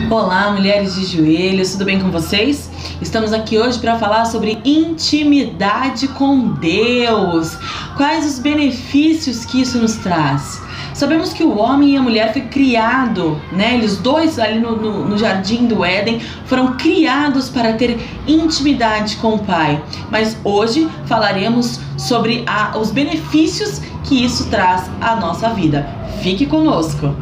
Olá, mulheres de joelhos, tudo bem com vocês? Estamos aqui hoje para falar sobre intimidade com Deus. Quais os benefícios que isso nos traz? Sabemos que o homem e a mulher foi criado, né? Eles dois ali no jardim do Éden foram criados para ter intimidade com o Pai. Mas hoje falaremos sobre os benefícios que isso traz à nossa vida. Fique conosco!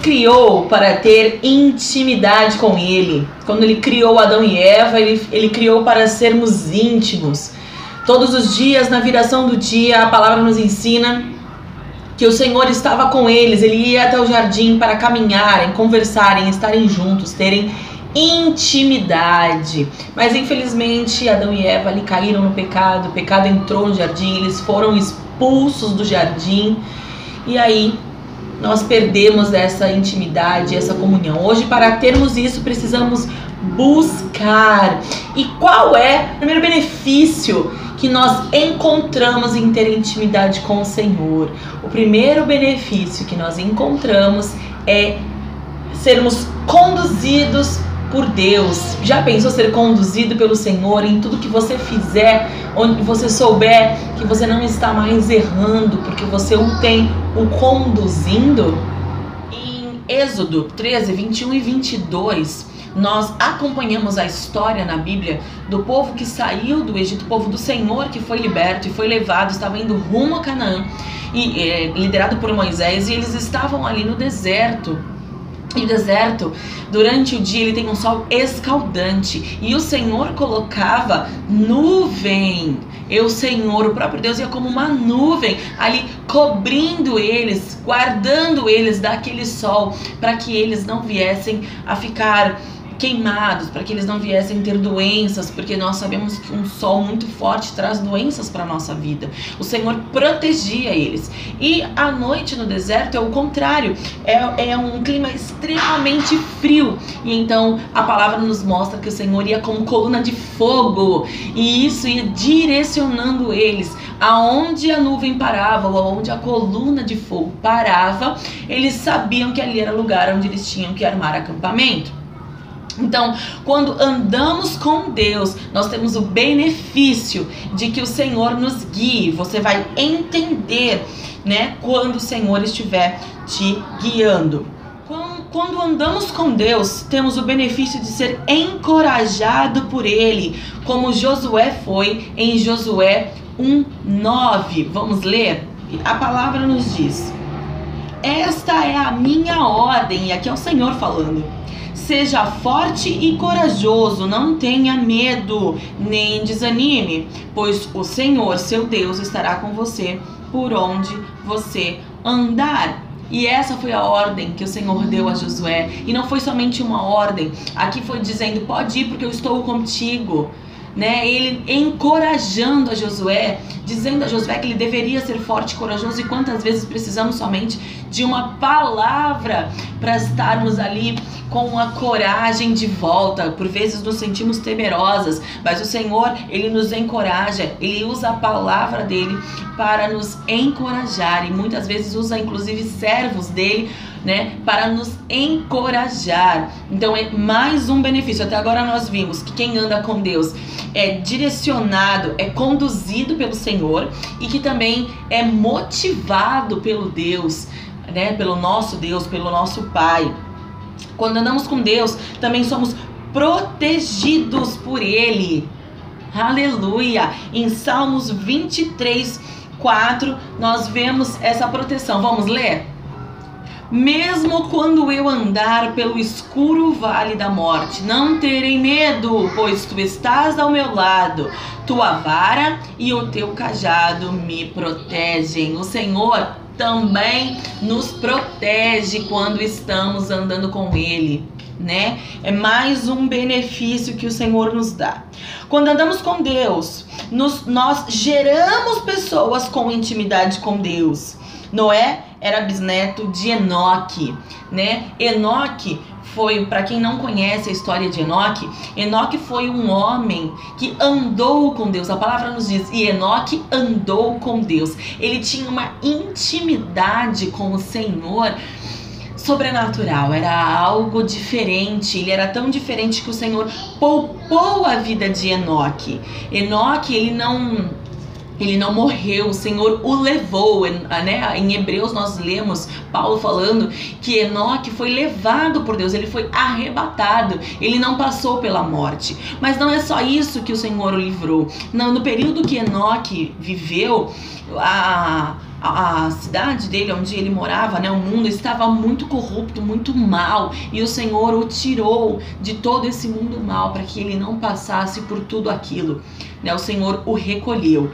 Criou para ter intimidade com Ele. Quando Ele criou Adão e Eva, Ele criou para sermos íntimos. Todos os dias, na viração do dia, a palavra nos ensina que o Senhor estava com eles. Ele ia até o jardim para caminharem, conversarem, estarem juntos, terem intimidade. Mas infelizmente Adão e Eva ali caíram no pecado. O pecado entrou no jardim, eles foram expulsos do jardim. E aí nós perdemos essa intimidade, essa comunhão. Hoje, para termos isso, precisamos buscar. E qual é o primeiro benefício que nós encontramos em ter intimidade com o Senhor? O primeiro benefício que nós encontramos é sermos conduzidos por Deus. Já pensou ser conduzido pelo Senhor em tudo que você fizer, onde você souber que você não está mais errando, porque você tem o conduzindo? Em Êxodo 13, 21 e 22, nós acompanhamos a história na Bíblia do povo que saiu do Egito, o povo do Senhor que foi liberto e foi levado, estava indo rumo a Canaã, liderado por Moisés, e eles estavam ali no deserto. E o deserto, durante o dia, ele tem um sol escaldante. E o Senhor colocava nuvem. E o Senhor, o próprio Deus, ia como uma nuvem ali cobrindo eles, guardando eles daquele sol, para que eles não viessem a ficar queimados, para que eles não viessem ter doenças, porque nós sabemos que um sol muito forte traz doenças para a nossa vida. O Senhor protegia eles. E à noite no deserto é o contrário, é um clima extremamente frio, e então a palavra nos mostra que o Senhor ia como coluna de fogo, e isso ia direcionando eles. Aonde a nuvem parava, ou aonde a coluna de fogo parava, eles sabiam que ali era o lugar onde eles tinham que armar acampamento. Então, quando andamos com Deus, nós temos o benefício de que o Senhor nos guie. Você vai entender, né, quando o Senhor estiver te guiando. Quando andamos com Deus, temos o benefício de ser encorajado por Ele, como Josué foi em Josué 1:9. Vamos ler? A palavra nos diz: esta é a minha ordem, e aqui é o Senhor falando: seja forte e corajoso, não tenha medo, nem desanime, pois o Senhor, seu Deus, estará com você por onde você andar. E essa foi a ordem que o Senhor deu a Josué. E não foi somente uma ordem, aqui foi dizendo: pode ir porque eu estou contigo. Né? Ele encorajando a Josué, dizendo a Josué que ele deveria ser forte e corajoso. E quantas vezes precisamos somente de uma palavra para estarmos ali com a coragem de volta. Por vezes nos sentimos temerosas, mas o Senhor, Ele nos encoraja. Ele usa a palavra dEle para nos encorajar, e muitas vezes usa inclusive servos dEle, né, para nos encorajar. Então é mais um benefício. Até agora nós vimos que quem anda com Deus é direcionado, é conduzido pelo Senhor, e que também é motivado pelo Deus, né, pelo nosso Deus, pelo nosso Pai. Quando andamos com Deus, também somos protegidos por Ele. Aleluia! Em Salmos 23:4 nós vemos essa proteção. Vamos ler? Mesmo quando eu andar pelo escuro vale da morte, não terei medo, pois tu estás ao meu lado. Tua vara e o teu cajado me protegem. O Senhor também nos protege quando estamos andando com Ele, né? É mais um benefício que o Senhor nos dá. Quando andamos com Deus, nós geramos pessoas com intimidade com Deus. Noé era bisneto de Enoque, né? Enoque foi, para quem não conhece a história de Enoque, Enoque foi um homem que andou com Deus. A palavra nos diz, e Enoque andou com Deus. Ele tinha uma intimidade com o Senhor sobrenatural, era algo diferente. Ele era tão diferente que o Senhor poupou a vida de Enoque. Enoque, ele não morreu, o Senhor o levou, né? Em Hebreus nós lemos Paulo falando que Enoque foi levado por Deus, ele foi arrebatado, ele não passou pela morte. Mas não é só isso que o Senhor o livrou. No período que Enoque viveu, a cidade dele, onde ele morava, né, o mundo estava muito corrupto, muito mal, e o Senhor o tirou de todo esse mundo mal para que ele não passasse por tudo aquilo, né? O Senhor o recolheu.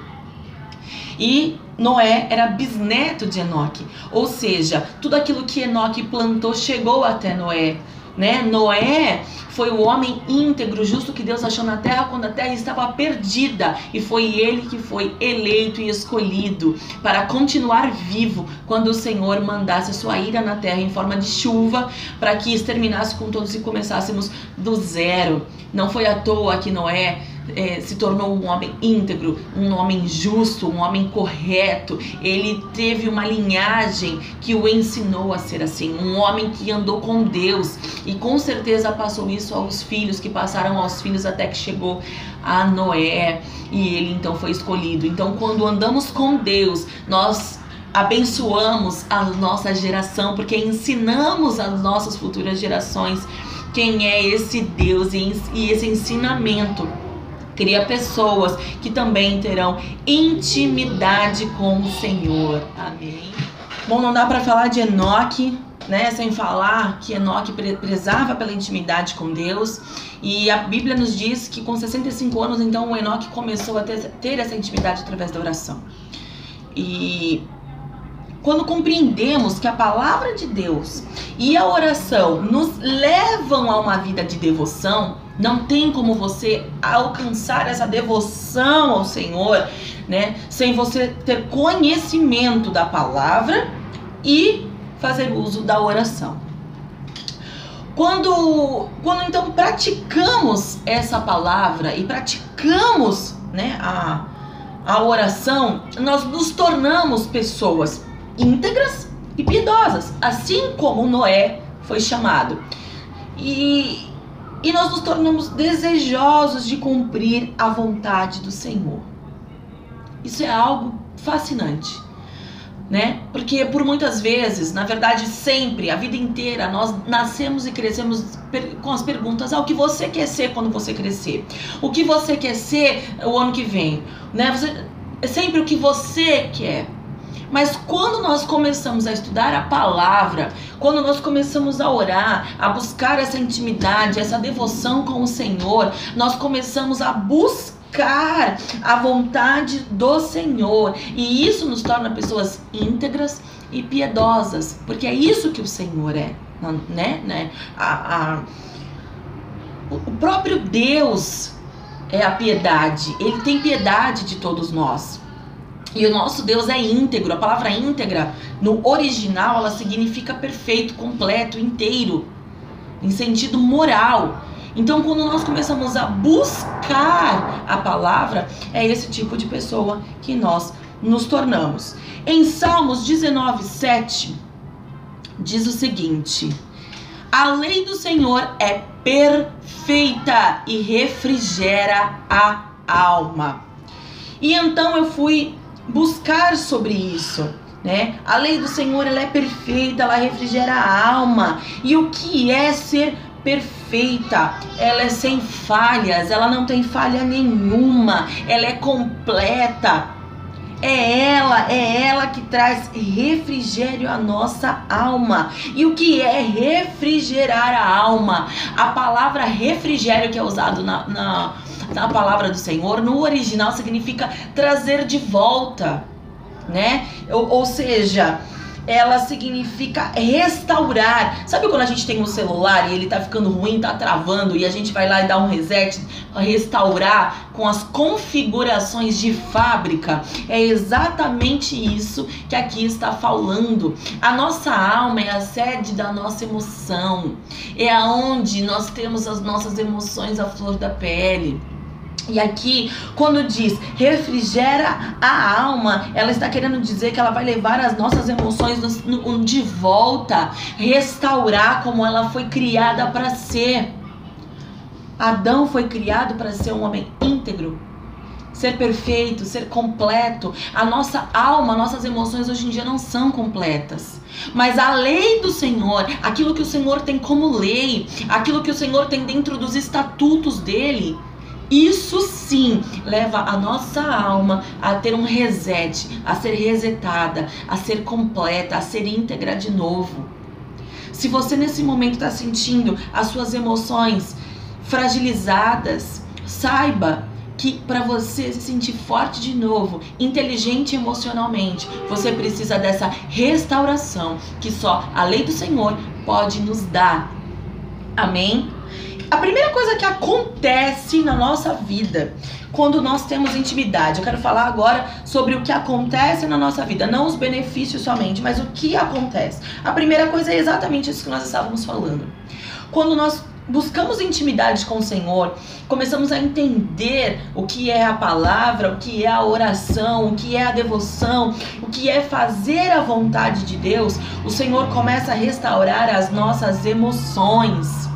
E Noé era bisneto de Enoque, ou seja, tudo aquilo que Enoque plantou chegou até Noé, né? Noé foi o homem íntegro, justo que Deus achou na terra quando a terra estava perdida, e foi ele que foi eleito e escolhido para continuar vivo quando o Senhor mandasse a sua ira na terra em forma de chuva para que exterminasse com todos e começássemos do zero. Não foi à toa que Noé se tornou um homem íntegro, um homem justo, um homem correto. Ele teve uma linhagem que o ensinou a ser assim, um homem que andou com Deus, e com certeza passou isso aos filhos, que passaram aos filhos até que chegou a Noé, e ele então foi escolhido. Então, quando andamos com Deus, nós abençoamos a nossa geração, porque ensinamos às nossas futuras gerações quem é esse Deus, e esse ensinamento cria pessoas que também terão intimidade com o Senhor. Amém. Bom, não dá para falar de Enoque, né, sem falar que Enoque prezava pela intimidade com Deus. E a Bíblia nos diz que com 65 anos, então, o Enoque começou a ter essa intimidade através da oração. E quando compreendemos que a palavra de Deus e a oração nos levam a uma vida de devoção, não tem como você alcançar essa devoção ao Senhor, né, sem você ter conhecimento da palavra e fazer uso da oração. Quando então praticamos essa palavra e praticamos, né, a oração, nós nos tornamos pessoas íntegras e piedosas, assim como Noé foi chamado. E nós nos tornamos desejosos de cumprir a vontade do Senhor. Isso é algo fascinante, né? Porque por muitas vezes, na verdade sempre, a vida inteira, nós nascemos e crescemos com as perguntas: o que você quer ser quando você crescer? O que você quer ser o ano que vem? Né? É sempre o que você quer. Mas quando nós começamos a estudar a palavra, quando nós começamos a orar, a buscar essa intimidade, essa devoção com o Senhor, nós começamos a buscar a vontade do Senhor. E isso nos torna pessoas íntegras e piedosas, porque é isso que o Senhor é, né? O próprio Deus é a piedade, Ele tem piedade de todos nós. E o nosso Deus é íntegro. A palavra íntegra, no original, ela significa perfeito, completo, inteiro, em sentido moral. Então, quando nós começamos a buscar a palavra, é esse tipo de pessoa que nós nos tornamos. Em Salmos 19:7, diz o seguinte: a lei do Senhor é perfeita e refrigera a alma. E então eu fui buscar sobre isso, né? A lei do Senhor, ela é perfeita, ela refrigera a alma. E o que é ser perfeita? Ela é sem falhas, ela não tem falha nenhuma, ela é completa. É ela que traz refrigério à nossa alma. E o que é refrigerar a alma? A palavra refrigério que é usado na palavra do Senhor, no original significa trazer de volta, né? Ou seja, ela significa restaurar. Sabe quando a gente tem um celular e ele tá ficando ruim, tá travando, e a gente vai lá e dá um reset, restaurar com as configurações de fábrica? É exatamente isso que aqui está falando. A nossa alma é a sede da nossa emoção, é aonde nós temos as nossas emoções à flor da pele. E aqui, quando diz refrigera a alma, ela está querendo dizer que ela vai levar as nossas emoções de volta, restaurar como ela foi criada para ser. Adão foi criado para ser um homem íntegro, ser perfeito, ser completo. A nossa alma, nossas emoções hoje em dia não são completas. Mas a lei do Senhor, aquilo que o Senhor tem como lei, aquilo que o Senhor tem dentro dos estatutos dele, isso sim leva a nossa alma a ter um reset, a ser resetada, a ser completa, a ser íntegra de novo. Se você nesse momento está sentindo as suas emoções fragilizadas, saiba que para você se sentir forte de novo, inteligente emocionalmente, você precisa dessa restauração que só a lei do Senhor pode nos dar. Amém? A primeira coisa que acontece na nossa vida quando nós temos intimidade, eu quero falar agora sobre o que acontece na nossa vida, não os benefícios somente, mas o que acontece. A primeira coisa é exatamente isso que nós estávamos falando. Quando nós buscamos intimidade com o Senhor, começamos a entender o que é a palavra, o que é a oração, o que é a devoção, o que é fazer a vontade de Deus, o Senhor começa a restaurar as nossas emoções.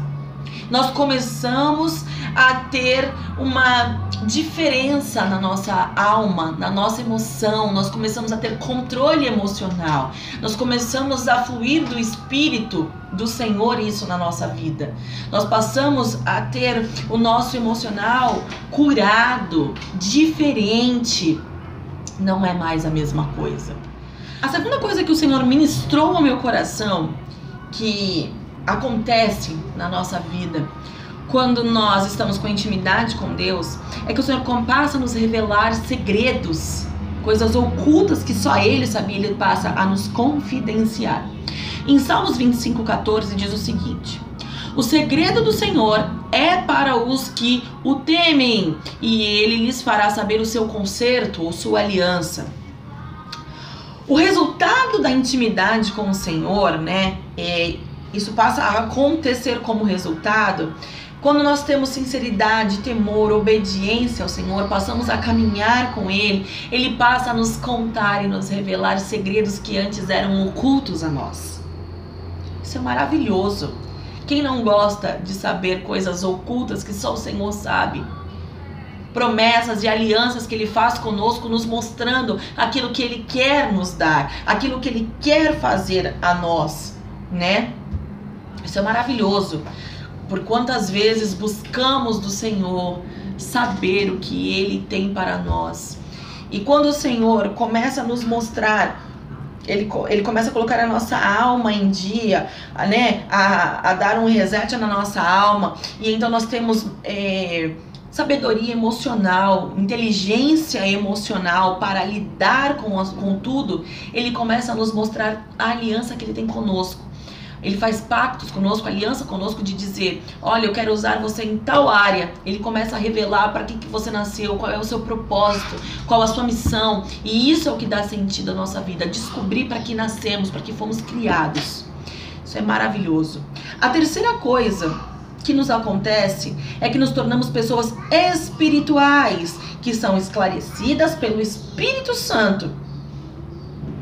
Nós começamos a ter uma diferença na nossa alma, na nossa emoção, nós começamos a ter controle emocional, nós começamos a fluir do Espírito do Senhor isso na nossa vida. Nós passamos a ter o nosso emocional curado, diferente, não é mais a mesma coisa. A segunda coisa que o Senhor ministrou ao meu coração, que acontece na nossa vida quando nós estamos com intimidade com Deus, é que o Senhor passa a nos revelar segredos, coisas ocultas que só Ele sabia, Ele passa a nos confidenciar. Em Salmos 25:14 diz o seguinte: o segredo do Senhor é para os que o temem, e Ele lhes fará saber o seu conserto ou sua aliança. O resultado da intimidade com o Senhor, isso passa a acontecer como resultado quando nós temos sinceridade, temor, obediência ao Senhor, passamos a caminhar com Ele, Ele passa a nos contar e nos revelar segredos que antes eram ocultos a nós. Isso é maravilhoso. Quem não gosta de saber coisas ocultas que só o Senhor sabe? Promessas e alianças que Ele faz conosco, nos mostrando aquilo que Ele quer nos dar, aquilo que Ele quer fazer a nós, né? Isso é maravilhoso. Por quantas vezes buscamos do Senhor saber o que Ele tem para nós. E quando o Senhor começa a nos mostrar, Ele começa a colocar a nossa alma em dia, né? A dar um reset na nossa alma. E então nós temos sabedoria emocional, inteligência emocional para lidar com tudo. Ele começa a nos mostrar a aliança que Ele tem conosco. Ele faz pactos conosco, aliança conosco de dizer, olha, eu quero usar você em tal área. Ele começa a revelar para que você nasceu, qual é o seu propósito, qual a sua missão. E isso é o que dá sentido à nossa vida, descobrir para que nascemos, para que fomos criados. Isso é maravilhoso. A terceira coisa que nos acontece é que nos tornamos pessoas espirituais, que são esclarecidas pelo Espírito Santo.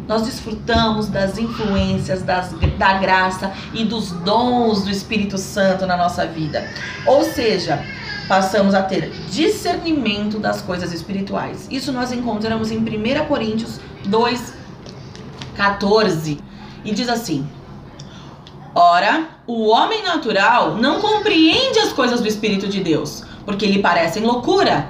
Nós desfrutamos das influências, da graça e dos dons do Espírito Santo na nossa vida. Ou seja, passamos a ter discernimento das coisas espirituais. Isso nós encontramos em 1 Coríntios 2:14. E diz assim: ora, o homem natural não compreende as coisas do Espírito de Deus, porque lhe parecem loucura,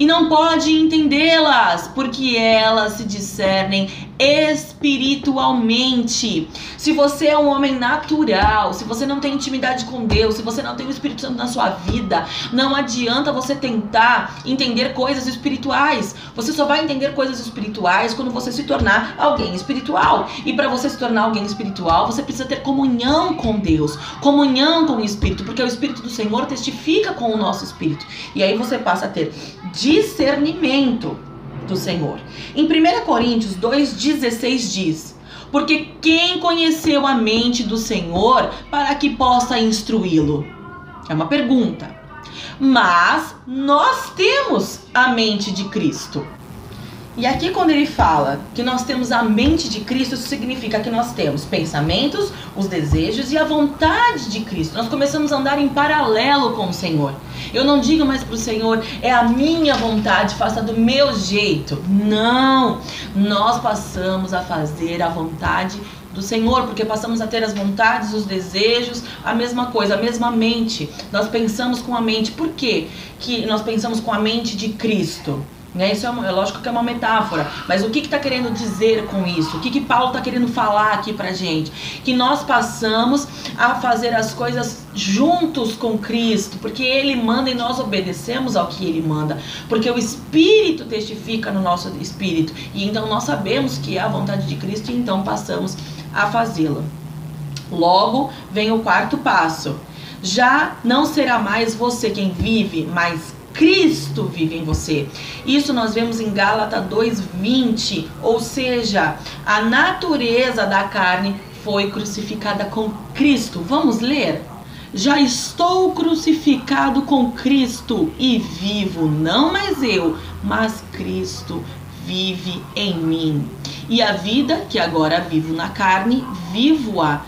e não pode entendê-las, porque elas se discernem espiritualmente. Se você é um homem natural, se você não tem intimidade com Deus, se você não tem o Espírito Santo na sua vida, não adianta você tentar entender coisas espirituais. Você só vai entender coisas espirituais quando você se tornar alguém espiritual. E para você se tornar alguém espiritual, você precisa ter comunhão com Deus, comunhão com o Espírito, porque o Espírito do Senhor testifica com o nosso espírito. E aí você passa a ter discernimento do Senhor. Em 1 Coríntios 2,16 diz: porque quem conheceu a mente do Senhor para que possa instruí-lo? É uma pergunta. Mas nós temos a mente de Cristo. E aqui quando ele fala que nós temos a mente de Cristo, isso significa que nós temos pensamentos, os desejos e a vontade de Cristo. Nós começamos a andar em paralelo com o Senhor. Eu não digo mais para o Senhor, é a minha vontade, faça do meu jeito. Não, nós passamos a fazer a vontade do Senhor, porque passamos a ter as vontades, os desejos, a mesma coisa, a mesma mente. Nós pensamos com a mente. Por quê que nós pensamos com a mente de Cristo? Isso é lógico que é uma metáfora, mas o que está querendo dizer com isso? O que Paulo está querendo falar aqui pra gente? Que nós passamos a fazer as coisas juntos com Cristo, porque Ele manda e nós obedecemos ao que Ele manda, porque o Espírito testifica no nosso espírito, e então nós sabemos que é a vontade de Cristo e então passamos a fazê-la. Logo vem o quarto passo: já não será mais você quem vive, mas Cristo vive em você. Isso nós vemos em Gálatas 2:20, ou seja, a natureza da carne foi crucificada com Cristo. Vamos ler? Já estou crucificado com Cristo e vivo, não mais eu, mas Cristo vive em mim. E a vida que agora vivo na carne, vivo-a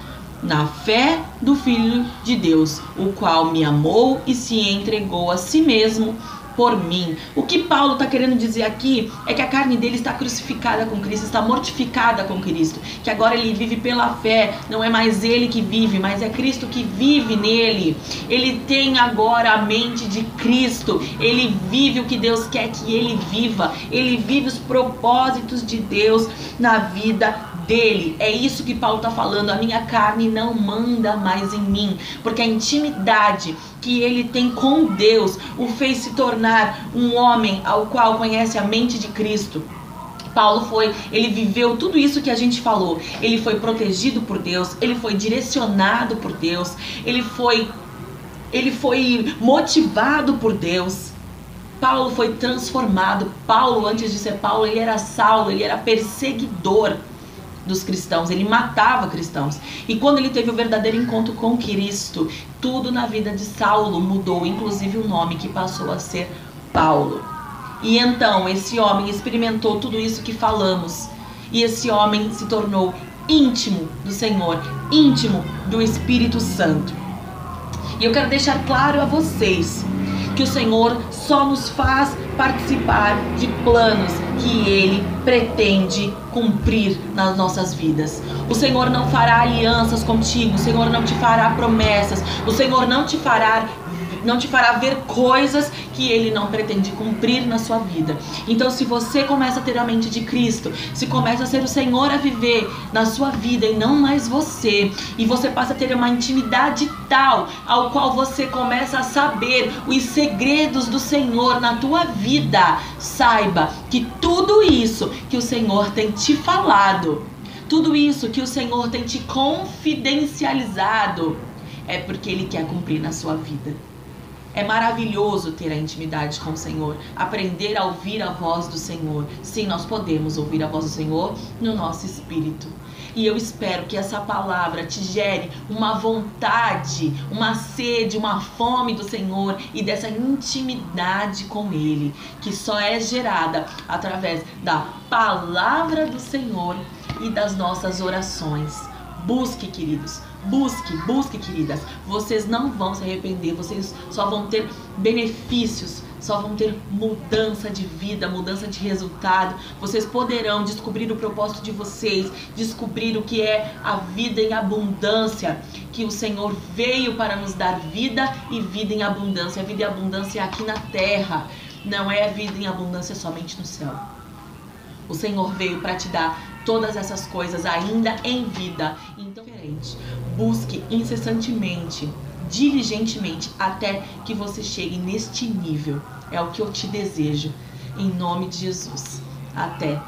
na fé do Filho de Deus, o qual me amou e se entregou a si mesmo por mim. O que Paulo está querendo dizer aqui é que a carne dele está crucificada com Cristo, está mortificada com Cristo, que agora ele vive pela fé, não é mais ele que vive, mas é Cristo que vive nele. Ele tem agora a mente de Cristo, ele vive o que Deus quer que ele viva, ele vive os propósitos de Deus na vida dele. É isso que Paulo está falando. A minha carne não manda mais em mim, porque a intimidade que ele tem com Deus o fez se tornar um homem ao qual conhece a mente de Cristo. Paulo ele viveu tudo isso que a gente falou. Ele foi protegido por Deus, ele foi direcionado por Deus, ele foi motivado por Deus. Paulo foi transformado. Paulo, antes de ser Paulo, ele era Saulo, ele era perseguidor dos cristãos, ele matava cristãos. E quando ele teve o verdadeiro encontro com Cristo, tudo na vida de Saulo mudou, inclusive o nome, que passou a ser Paulo. E então esse homem experimentou tudo isso que falamos, e esse homem se tornou íntimo do Senhor, íntimo do Espírito Santo. E eu quero deixar claro a vocês que o Senhor só nos faz participar de planos que Ele pretende cumprir nas nossas vidas. O Senhor não fará alianças contigo, o Senhor não te fará promessas, o Senhor não te fará ver coisas que Ele não pretende cumprir na sua vida. Então, se você começa a ter a mente de Cristo, se começa a ser o Senhor a viver na sua vida e não mais você, e você passa a ter uma intimidade tal ao qual você começa a saber os segredos do Senhor na tua vida, saiba que tudo isso que o Senhor tem te falado, tudo isso que o Senhor tem te confidencializado, é porque Ele quer cumprir na sua vida. É maravilhoso ter a intimidade com o Senhor, aprender a ouvir a voz do Senhor. Sim, nós podemos ouvir a voz do Senhor no nosso espírito. E eu espero que essa palavra te gere uma vontade, uma sede, uma fome do Senhor e dessa intimidade com Ele, que só é gerada através da palavra do Senhor e das nossas orações. Busque, queridos. Busque, queridas. Vocês não vão se arrepender, vocês só vão ter benefícios, só vão ter mudança de vida, mudança de resultado. Vocês poderão descobrir o propósito de vocês, descobrir o que é a vida em abundância, que o Senhor veio para nos dar vida e vida em abundância. A vida em abundância é aqui na terra. não é vida em abundância somente no céu. O Senhor veio para te dar todas essas coisas ainda em vida. Então, busque incessantemente, diligentemente, até que você chegue neste nível. É o que eu te desejo. Em nome de Jesus. Até